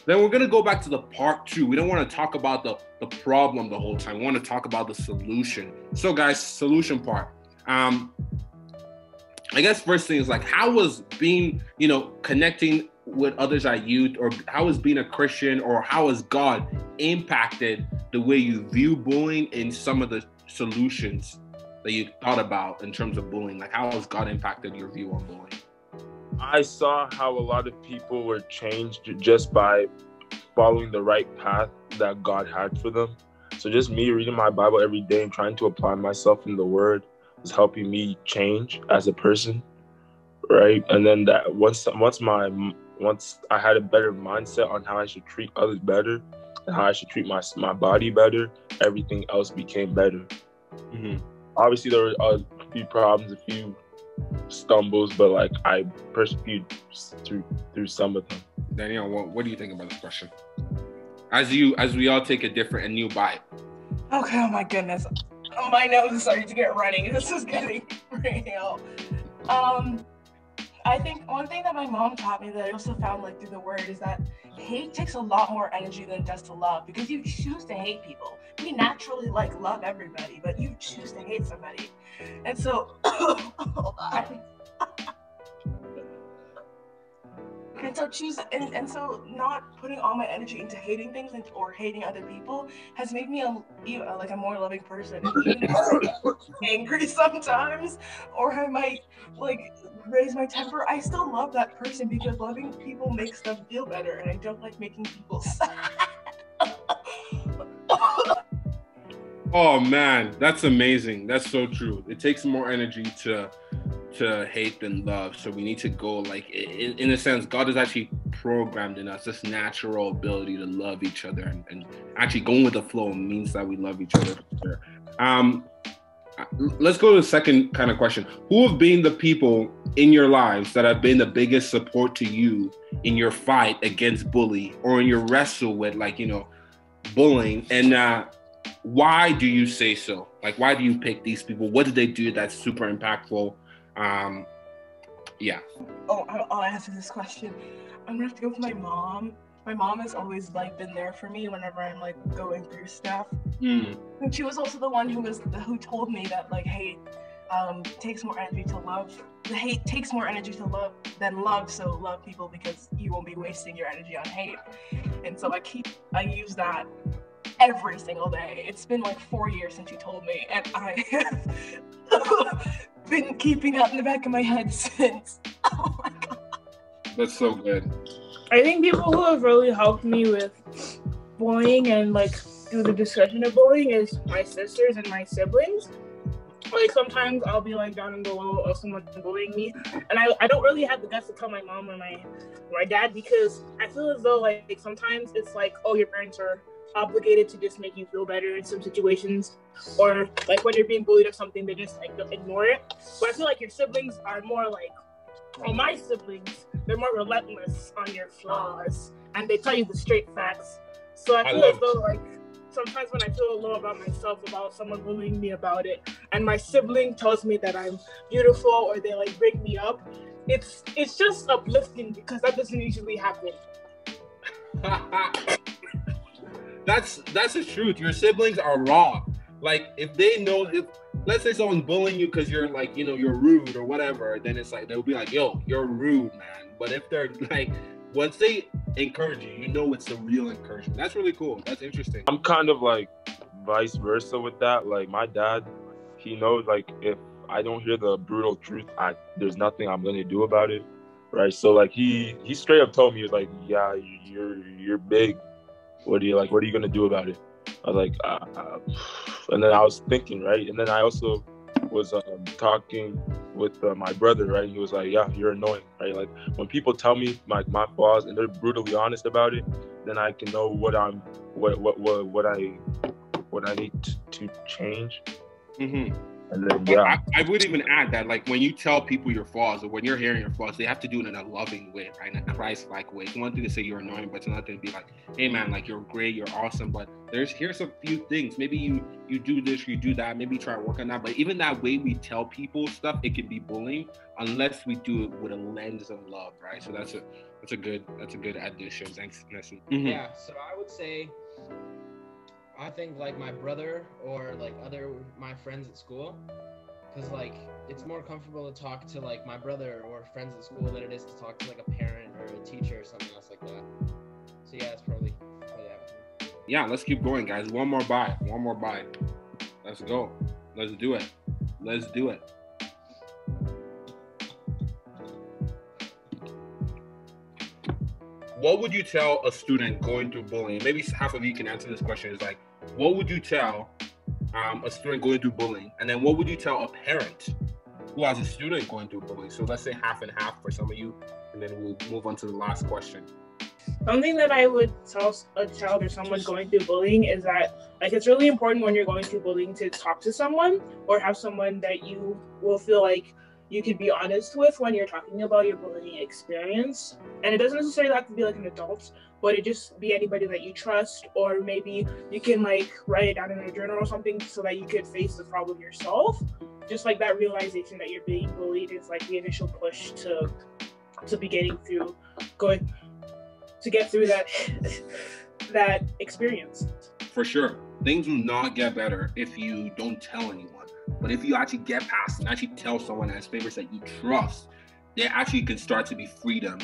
Then we're gonna go back to the part 2. We don't want to talk about the problem the whole time. We want to talk about the solution. So guys, solution part. I guess first thing is like, how was being, connecting with others at youth, or how has being a Christian, or how has God impacted the way you view bullying and some of the solutions that you thought about in terms of bullying? Like, how has God impacted your view on bullying? I saw how a lot of people were changed just by following the right path that God had for them. So just me reading my Bible every day and trying to apply myself in the Word was helping me change as a person, right? And then that once I had a better mindset on how I should treat others better and how I should treat my body better, everything else became better. Mm-hmm. Obviously, there were a few problems, a few stumbles, but like I persevered through some of them. Danielle, what do you think about this question? As we all take a new bite. Okay, oh my goodness. Oh, my nose is starting to get running. This is getting real. I think one thing that my mom taught me that I also found like through the Word is that hate takes a lot more energy than it does to love, because you choose to hate people. We naturally like love everybody, but you choose to hate somebody. And so, hold on. And so not putting all my energy into hating things or hating other people has made me a more loving person. Even though I'm angry sometimes, or I might like raise my temper, I still love that person because loving people makes them feel better, and I don't like making people sad. Oh man, that's amazing. That's so true. It takes more energy to hate than love. So we need to go like in a sense, God has actually programmed in us this natural ability to love each other, and actually going with the flow means that we love each other. Let's go to the second kind of question. Who have been the people in your lives that have been the biggest support to you in your fight against bully, or in your wrestle with bullying? And why do you say so? Like, why do you pick these people? What did they do that's super impactful? Yeah. I'll answer this question. I'm gonna have to go with my mom. My mom has always been there for me whenever I'm going through stuff. Mm. And she was also the one who told me that hate takes more energy to love. The hate takes more energy to love than love, so love people because you won't be wasting your energy on hate. And so I use that every single day. It's been 4 years since you told me, and I have been keeping that in the back of my head since. Oh my God. That's so good. I think people who have really helped me with bullying and through the discussion of bullying is my sisters and my siblings. Sometimes I'll be down in the low of someone bullying me, and I don't really have the guts to tell my mom or my dad, because I feel as though sometimes it's oh, your parents are obligated to just make you feel better in some situations, or when you're being bullied or something, they just ignore it. But I feel your siblings are more my siblings, they're more relentless on your flaws, and they tell you the straight facts. So I feel as though sometimes when I feel low about myself, about someone bullying me about it, and my sibling tells me that I'm beautiful, or they bring me up, it's just uplifting, because that doesn't usually happen. That's the truth. Your siblings are raw. If they know, if let's say someone's bullying you because you're you're rude or whatever, then it's they'll be yo, you're rude, man. But if they're once they encourage you, it's the real encouragement. That's really cool. That's interesting. I'm kind of vice versa with that. My dad, he knows if I don't hear the brutal truth, there's nothing I'm gonna do about it, right? So he straight up told me, he was yeah, you're big. What are you gonna do about it? I was and then I was thinking, right? And then I also was talking with my brother, right? He was yeah, you're annoying, right? When people tell me my flaws and they're brutally honest about it, then I can know what I need to change. Mm-hmm. And then, But I would even add that, like, when you tell people your flaws or when you're hearing your flaws, they have to do it in a loving way, right? In a Christ-like way. It's one thing to say you're annoying, but it's another thing to be like, hey, man, like, you're great, you're awesome, but here's a few things. Maybe you do this, you do that, maybe try to work on that. But even that way we tell people stuff, it can be bullying unless we do it with a lens of love, right? So that's a good addition. Thanks, Nessie. Mm-hmm. Yeah, so I would say, I think like my brother or like my friends at school, because like it's more comfortable to talk to like my brother or friends at school than it is to talk to like a parent or a teacher or something else like that. So yeah, it's probably that. Yeah, let's keep going, guys. One more bite. Let's go. Let's do it. What would you tell a student going through bullying? Maybe half of you can answer this question. Is like, what would you tell a student going through bullying? And then what would you tell a parent who has a student going through bullying? So let's say half and half for some of you, and then we'll move on to the last question. Something that I would tell a child or someone going through bullying is that, like, it's really important when you're going through bullying to talk to someone or have someone that you will feel like you can be honest with when you're talking about your bullying experience. And it doesn't necessarily have to be like an adult, but it just be anybody that you trust, or maybe you can like write it down in a journal or something so that you could face the problem yourself. Just like that realization that you're being bullied is like the initial push to be getting through, to get through that experience. For sure. Things will not get better if you don't tell anyone. But if you actually get past and actually tell someone as favorites that you trust, there actually can start to be freedom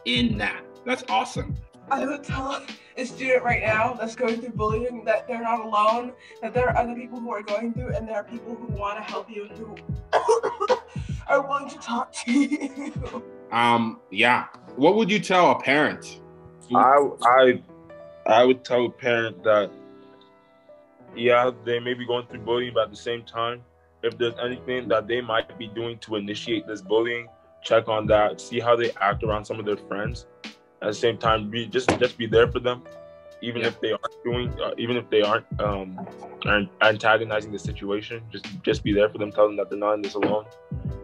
in that. That's awesome. I would tell a student right now that's going through bullying that they're not alone, that there are other people who are going through, and there are people who want to help you and who are willing to talk to you. Yeah. What would you tell a parent? I would tell a parent that, yeah, they may be going through bullying, but at the same time, if there's anything that they might be doing to initiate this bullying, check on that, see how they act around some of their friends. At the same time, just be there for them, even if they aren't antagonizing the situation. Just be there for them, tell them that they're not in this alone,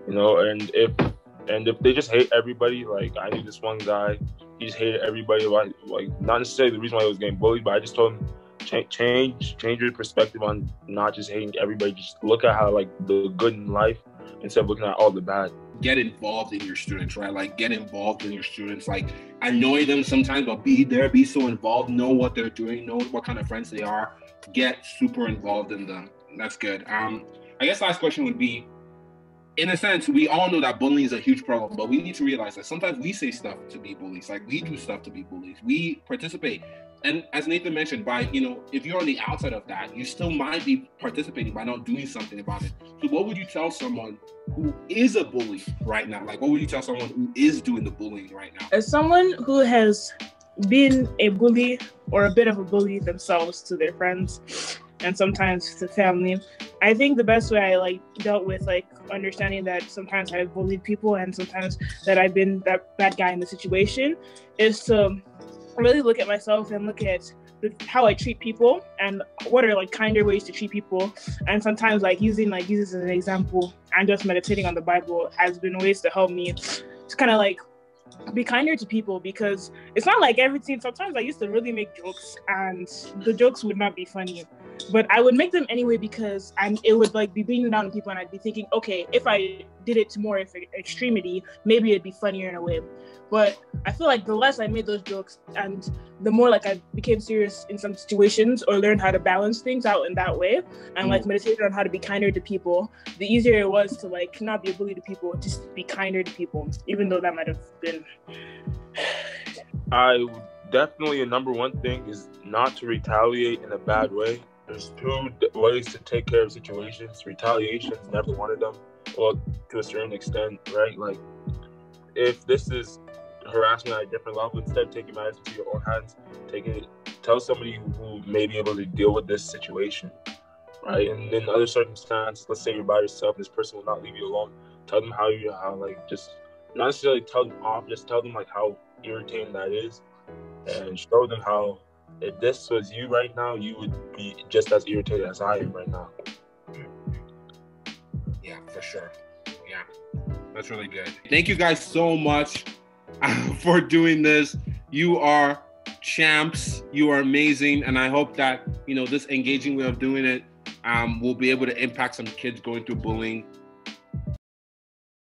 you know. And if they just hate everybody, like I knew this one guy, he just hated everybody. Like not necessarily the reason why he was getting bullied, but I just told him, change your perspective on not just hating everybody. Just look at how like the good in life instead of looking at all the bad. Get involved in your students, right? Like get involved in your students. Like annoy them sometimes, but be there, be so involved, know what they're doing, know what kind of friends they are. Get super involved in them. That's good. I guess last question would be, in a sense, we all know that bullying is a huge problem, but we need to realize that sometimes we say stuff to be bullies. Like we do stuff to be bullies. We participate. And as Nathan mentioned, if you're on the outside of that, you still might be participating by not doing something about it. So what would you tell someone who is a bully right now? Like, what would you tell someone who is doing the bullying right now? As someone who has been a bully or a bit of a bully themselves to their friends and sometimes to family, I think the best way I dealt with understanding that sometimes I've bullied people and sometimes that I've been that bad guy in the situation is to really look at myself and look at how I treat people and what are kinder ways to treat people. And sometimes using Jesus as an example and just meditating on the Bible has been ways to help me to kind of be kinder to people, because it's not like everything. Sometimes I used to really make jokes and the jokes would not be funny, but I would make them anyway because it would be beating down on people, and I'd be thinking, okay, if I did it to more extremity, maybe it'd be funnier in a way. But I feel like the less I made those jokes and the more I became serious in some situations or learned how to balance things out in that way and meditated on how to be kinder to people, the easier it was to not be a bully to people, just be kinder to people, even though that might have been. I definitely, a number one thing is not to retaliate in a bad way. There's two ways to take care of situations. Retaliation is never one of them. Well, to a certain extent, right? If this is harassment at a different level, instead of taking matters into your own hands, tell somebody who may be able to deal with this situation, right? And in other circumstances, let's say you're by yourself, this person will not leave you alone. Tell them how just not necessarily tell them off, just tell them how irritating that is, and show them how if this was you right now, you would be just as irritated as I am right now. for sure. Yeah, that's really good. Thank you guys so much for doing this. You are champs. You are amazing, and I hope that this engaging way of doing it will be able to impact some kids going through bullying.